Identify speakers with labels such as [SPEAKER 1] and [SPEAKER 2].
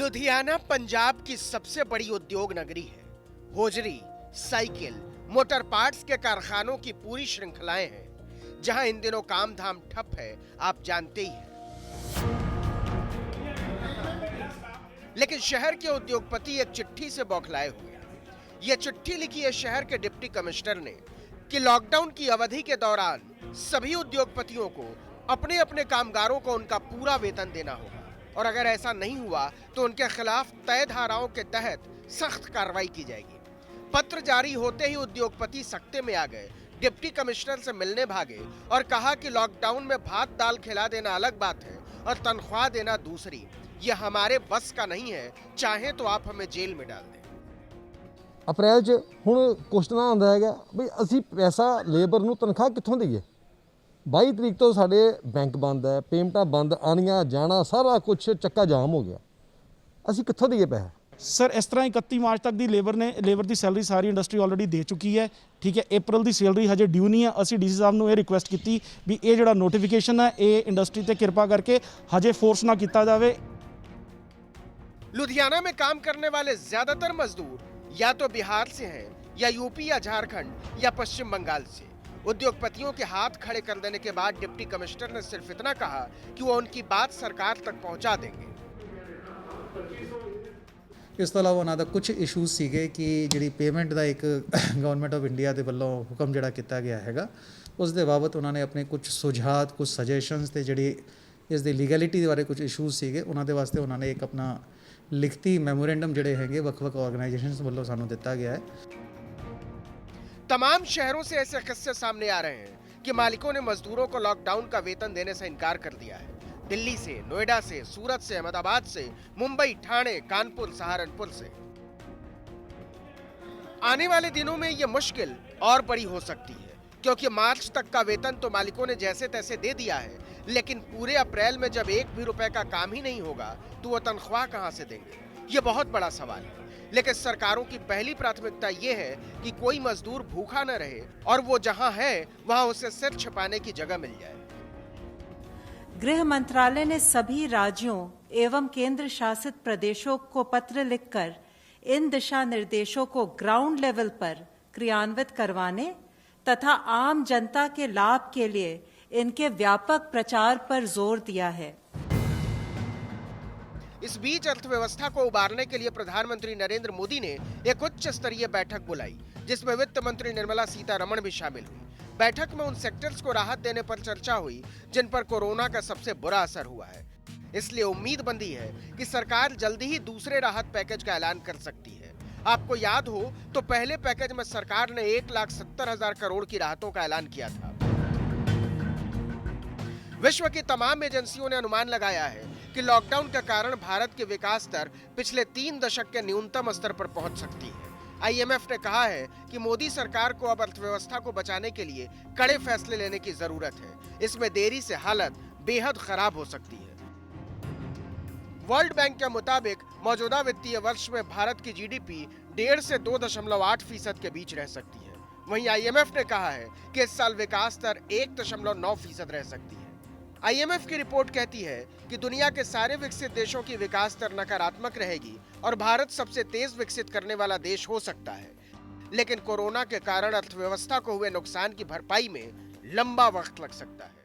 [SPEAKER 1] लुधियाना पंजाब की सबसे बड़ी उद्योग नगरी है। होजरी, साइकिल, मोटर पार्ट्स के कारखानों की पूरी श्रृंखलाएं हैं, जहां इन दिनों काम धाम ठप है, आप जानते ही हैं। लेकिन शहर के उद्योगपति एक चिट्ठी से बौखलाए हुए हैं। यह चिट्ठी लिखी है शहर के डिप्टी कमिश्नर ने कि लॉकडाउन की अवधि के दौरान सभी उद्योगपतियों को अपने अपने कामगारों को उनका पूरा वेतन देना होगा और अगर ऐसा नहीं हुआ तो उनके खिलाफ तय धाराओं के तहत सख्त कार्रवाई की जाएगी। पत्र जारी होते ही उद्योगपति सख्ते में आ गए, डिप्टी कमिश्नर से मिलने भागे और कहा कि लॉकडाउन में भात दाल खिला देना अलग बात है और तनख्वाह देना दूसरी। यह हमारे बस का नहीं है, चाहे तो आप हमें जेल में डाल दें।
[SPEAKER 2] अप्रैल 'ਚ ਹੁਣ ਕੁਐਸਚਨ ਆਉਂਦਾ ਹੈਗਾ ਵੀ ਅਸੀਂ ਪੈਸਾ ਲੇਬਰ ਨੂੰ ਤਨਖਾਹ ਕਿੱਥੋਂ ਦਈਏ। 22 ਤਰੀਕ ਤੋਂ ਸਾਡੇ ਬੈਂਕ ਬੰਦ ਹੈ, ਪੇਮੈਂਟਾਂ ਬੰਦ, ਆਣੀਆਂ ਜਾਣਾ ਸਾਰਾ ਕੁਝ ਚੱਕਾ ਜਾਮ ਹੋ ਗਿਆ। ਅਸੀਂ ਕਿੱਥੋਂ ਦਈਏ ਪੈਸਾ?
[SPEAKER 3] सर इस तरह 31 मार्च तक ਦੀ ਲੇਬਰ ਦੀ ਸੈਲਰੀ ਸਾਰੀ ਇੰਡਸਟਰੀ ਆਲਰੇਡੀ ਦੇ ਚੁੱਕੀ ਹੈ। ਠੀਕ ਹੈ, ਅਪ੍ਰੈਲ ਦੀ ਸੈਲਰੀ ਹਜੇ ਡਿਊ ਨਹੀਂ ਹੈ। ਅਸੀਂ ਡੀਸੀ ਸਾਹਿਬ ਨੂੰ ਇਹ ਰਿਕੁਐਸਟ ਕੀਤੀ ਵੀ ਇਹ ਜਿਹੜਾ ਨੋਟੀਫਿਕੇਸ਼ਨ ਹੈ ਇਹ ਇੰਡਸਟਰੀ ਤੇ ਕਿਰਪਾ ਕਰਕੇ ਹਜੇ ਫੋਰਸ ਨਾ ਕੀਤਾ ਜਾਵੇ।
[SPEAKER 1] लुधियाना में काम करने वाले ज्यादातर मजदूर या तो बिहार से हैं या यूपी या झारखंड या पश्चिम बंगाल से। उद्योगपतियों के हाथ खड़े कर देने के बाद डिप्टी कमिश्नर ने सिर्फ इतना कहा कि वो उनकी बात सरकार तक पहुंचा देंगे।
[SPEAKER 4] ਇਸ ਤੋਂ ਇਲਾਵਾ ਉਹਨਾਂ ਦਾ ਕੁਝ ਇਸ਼ੂਜ਼ ਸੀਗੇ ਕਿ ਜਿਹੜੀ ਪੇਮੈਂਟ ਦਾ ਇੱਕ ਗਵਰਨਮੈਂਟ ਆਫ ਇੰਡੀਆ ਦੇ ਵੱਲੋਂ ਹੁਕਮ ਜਿਹੜਾ ਕੀਤਾ ਗਿਆ ਹੈਗਾ ਉਸ ਦੇ ਬਾਬਤ ਉਹਨਾਂ ਨੇ ਆਪਣੇ ਕੁਝ ਸੁਝਾਅ, ਕੁਝ ਸਜੈਸ਼ਨਸ ਤੇ ਜਿਹੜੀ ਇਸ ਦੀ ਲੀਗੈਲਿਟੀ ਦੇ ਬਾਰੇ ਕੁਝ ਇਸ਼ੂਜ਼ ਸੀਗੇ ਉਹਨਾਂ ਦੇ ਵਾਸਤੇ ਉਹਨਾਂ ਨੇ ਇੱਕ ਆਪਣਾ ਲਿਖਤੀ ਮੈਮੋਰੈਂਡਮ ਜਿਹੜੇ ਹੈਗੇ ਵੱਖ-ਵੱਖ ਆਰਗੇਨਾਈਜੇਸ਼ਨਸ ਵੱਲੋਂ ਸਾਨੂੰ ਦਿੱਤਾ ਗਿਆ ਹੈ।
[SPEAKER 1] तमाम शहरों से ऐसे किस्से सामने आ रहे हैं कि मालिकों ने मजदूरों को लॉकडाउन का वेतन देने से इनकार कर दिया है। दिल्ली से, नोएडा से, सूरत से, अहमदाबाद से, मुंबई, ठाणे, कानपुर, सहारनपुर से। आने वाले दिनों में यह मुश्किल और बड़ी हो सकती है क्योंकि मार्च तक का वेतन तो मालिकों ने जैसे तैसे दे दिया है, लेकिन पूरे अप्रैल में जब एक भी रुपए का काम ही नहीं होगा तो वो तनख्वाह कहां से देंगे? ये बहुत बड़ा सवाल है। लेकिन सरकारों की पहली प्राथमिकता ये है कि कोई मजदूर भूखा न रहे और वो जहां है वहां उसे सिर छिपाने की जगह मिल जाए।
[SPEAKER 5] गृह मंत्रालय ने सभी राज्यों एवं केंद्र शासित प्रदेशों को पत्र लिखकर इन दिशा निर्देशों को ग्राउंड लेवल पर क्रियान्वित करवाने तथा आम जनता के लाभ के लिए इनके व्यापक प्रचार पर जोर दिया है।
[SPEAKER 1] इस बीच अर्थव्यवस्था को उबारने के लिए प्रधानमंत्री नरेंद्र मोदी ने एक उच्च स्तरीय बैठक बुलाई जिसमें वित्त मंत्री निर्मला सीतारमण भी शामिल हुई। बैठक में उन सेक्टर्स को राहत देने पर चर्चा हुई जिन पर कोरोना का सबसे बुरा असर हुआ है। इसलिए उम्मीद बंधी है कि सरकार जल्दी ही दूसरे राहत पैकेज का ऐलान कर सकती है। आपको याद हो तो पहले पैकेज में सरकार ने 1,70,000 करोड़ की राहतों का ऐलान किया था। विश्व की तमाम एजेंसियों ने अनुमान लगाया है कि लॉकडाउन के कारण भारत की विकास दर पिछले 3 दशक के न्यूनतम स्तर पर पहुंच सकती है। IMF ने कहा है कि मोदी सरकार को अब अर्थव्यवस्था को बचाने के लिए कड़े फैसले लेने की जरूरत है। इसमें देरी से हालत बेहद खराब हो सकती है। वर्ल्ड बैंक के मुताबिक मौजूदा वित्तीय वर्ष में भारत की GDP 1.5 से 2.8% के बीच रह सकती है। वहीं IMF ने कहा है कि इस साल विकास दर 1.9% रह सकती है। IMF की रिपोर्ट कहती है कि दुनिया के सारे विकसित देशों की विकास दर नकारात्मक रहेगी और भारत सबसे तेज विकसित करने वाला देश हो सकता है। लेकिन कोरोना के कारण अर्थव्यवस्था को हुए नुकसान की भरपाई में लंबा वक्त लग सकता है।